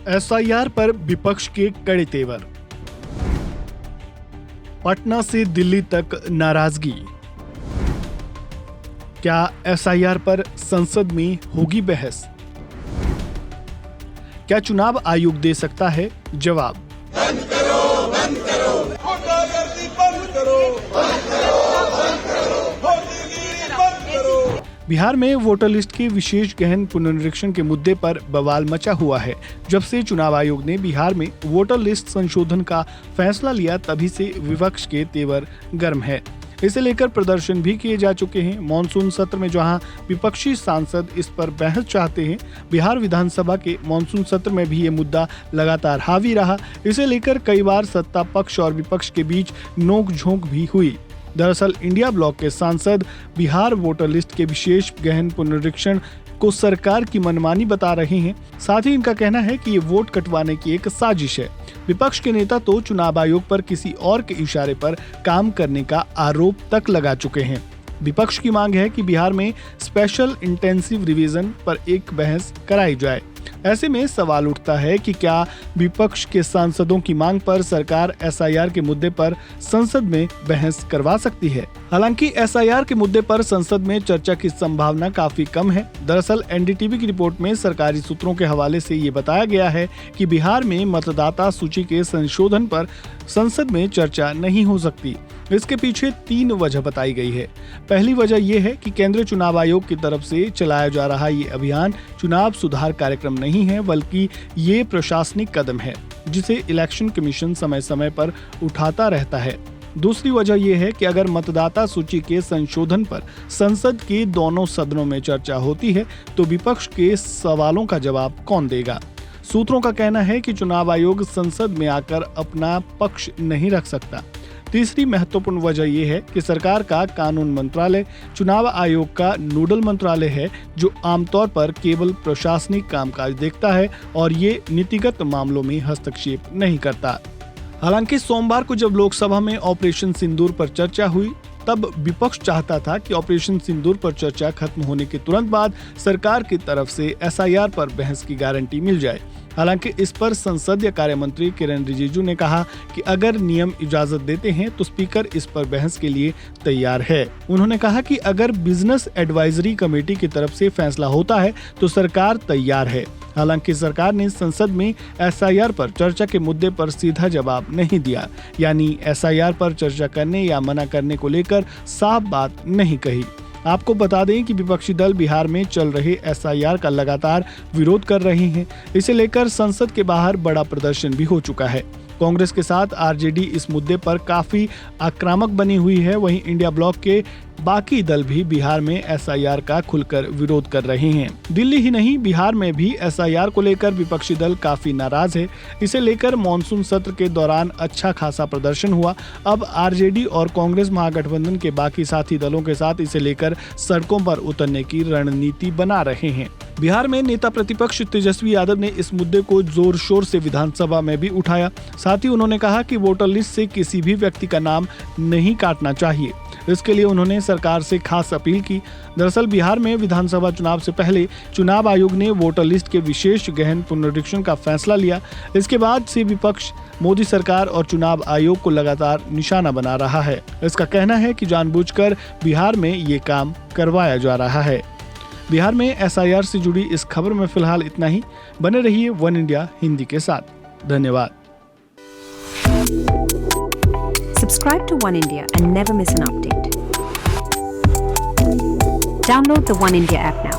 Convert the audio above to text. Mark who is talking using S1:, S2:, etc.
S1: SIR पर विपक्ष के कड़े तेवर। पटना से दिल्ली तक नाराजगी। क्या एसआईआर पर संसद में होगी बहस? क्या चुनाव आयोग दे सकता है जवाब?
S2: बंद करो, बंद करो, गुंडागर्दी बंद करो, बंद करो, बंद करो, होलीगिरी बंद करो।
S1: बिहार में वोटर लिस्ट के विशेष गहन पुनरीक्षण के मुद्दे पर बवाल मचा हुआ है। जब से चुनाव आयोग ने बिहार में वोटर लिस्ट संशोधन का फैसला लिया, तभी से विपक्ष के तेवर गर्म है। इसे लेकर प्रदर्शन भी किए जा चुके हैं। मॉनसून सत्र में जहां विपक्षी सांसद इस पर बहस चाहते हैं, बिहार विधानसभा के मॉनसून सत्र में भी ये मुद्दा लगातार हावी रहा। इसे लेकर कई बार सत्ता पक्ष और विपक्ष के बीच नोक-झोंक भी हुई। दरअसल इंडिया ब्लॉक के सांसद बिहार वोटर लिस्ट के विशेष गहन पुनरीक्षण को सरकार की मनमानी बता रहे हैं। साथ ही इनका कहना है कि ये वोट कटवाने की एक साजिश है। विपक्ष के नेता तो चुनाव आयोग पर किसी और के इशारे पर काम करने का आरोप तक लगा चुके हैं। विपक्ष की मांग है कि बिहार में स्पेशल इंटेंसिव रिवीजन पर एक बहस कराई जाए। ऐसे में सवाल उठता है कि क्या विपक्ष के सांसदों की मांग पर सरकार एसआईआर के मुद्दे पर संसद में बहस करवा सकती है। हालांकि एसआईआर के मुद्दे पर संसद में चर्चा की संभावना काफी कम है। दरअसल एनडीटीवी की रिपोर्ट में सरकारी सूत्रों के हवाले से ये बताया गया है कि बिहार में मतदाता सूची के संशोधन पर संसद में चर्चा नहीं हो सकती। इसके पीछे 3 वजह बताई गई है। पहली वजह यह है कि केंद्रीय चुनाव आयोग की तरफ से चलाया जा रहा ये अभियान चुनाव सुधार कार्यक्रम नहीं है, बल्कि ये प्रशासनिक कदम है जिसे इलेक्शन कमीशन समय समय पर उठाता रहता है। दूसरी वजह यह है कि अगर मतदाता सूची के संशोधन पर संसद के दोनों सदनों में चर्चा होती है तो विपक्ष के सवालों का जवाब कौन देगा। सूत्रों का कहना है कि चुनाव आयोग संसद में आकर अपना पक्ष नहीं रख सकता। तीसरी महत्वपूर्ण वजह यह है कि सरकार का कानून मंत्रालय चुनाव आयोग का नोडल मंत्रालय है, जो आमतौर पर केवल प्रशासनिक कामकाज देखता है और ये नीतिगत मामलों में हस्तक्षेप नहीं करता। हालांकि सोमवार को जब लोकसभा में ऑपरेशन सिंदूर पर चर्चा हुई, तब विपक्ष चाहता था कि ऑपरेशन सिंदूर पर चर्चा खत्म होने के तुरंत बाद सरकार की तरफ से एसआईआर पर बहस की गारंटी मिल जाए। हालांकि इस पर संसदीय कार्य मंत्री किरेन रिजिजू ने कहा कि अगर नियम इजाजत देते हैं तो स्पीकर इस पर बहस के लिए तैयार है। उन्होंने कहा कि अगर बिजनेस एडवाइजरी कमेटी की तरफ से फैसला होता है तो सरकार तैयार है। हालांकि सरकार ने संसद में एसआईआर पर चर्चा के मुद्दे पर सीधा जवाब नहीं दिया, यानी एसआईआर पर चर्चा करने या मना करने को लेकर साफ बात नहीं कही। आपको बता दें कि विपक्षी दल बिहार में चल रहे एसआईआर का लगातार विरोध कर रहे हैं। इसे लेकर संसद के बाहर बड़ा प्रदर्शन भी हो चुका है। कांग्रेस के साथ आरजेडी इस मुद्दे पर काफी आक्रामक बनी हुई है। वहीं इंडिया ब्लॉक के बाकी दल भी बिहार में एसआईआर का खुलकर विरोध कर रहे हैं। दिल्ली ही नहीं, बिहार में भी एसआईआर को लेकर विपक्षी दल काफी नाराज है। इसे लेकर मॉनसून सत्र के दौरान अच्छा खासा प्रदर्शन हुआ। अब आरजेडी और कांग्रेस महागठबंधन के बाकी साथी दलों के साथ इसे लेकर सड़कों पर उतरने की रणनीति बना रहे हैं। बिहार में नेता प्रतिपक्ष तेजस्वी यादव ने इस मुद्दे को जोर शोर से विधानसभा में भी उठाया। साथ ही उन्होंने कहा कि वोटर लिस्ट से किसी भी व्यक्ति का नाम नहीं काटना चाहिए। इसके लिए उन्होंने सरकार से खास अपील की। दरअसल बिहार में विधानसभा चुनाव से पहले चुनाव आयोग ने वोटर लिस्ट के विशेष गहन पुनरीक्षण का फैसला लिया। इसके बाद से विपक्ष मोदी सरकार और चुनाव आयोग को लगातार निशाना बना रहा है। इसका कहना है कि जानबूझकर बिहार में ये काम करवाया जा रहा है। बिहार में एसआईआर से जुड़ी इस खबर में फिलहाल इतना ही। बने रहिए वन इंडिया हिंदी के साथ। धन्यवाद।
S3: Subscribe to One India and never miss an update. Download the One India app now.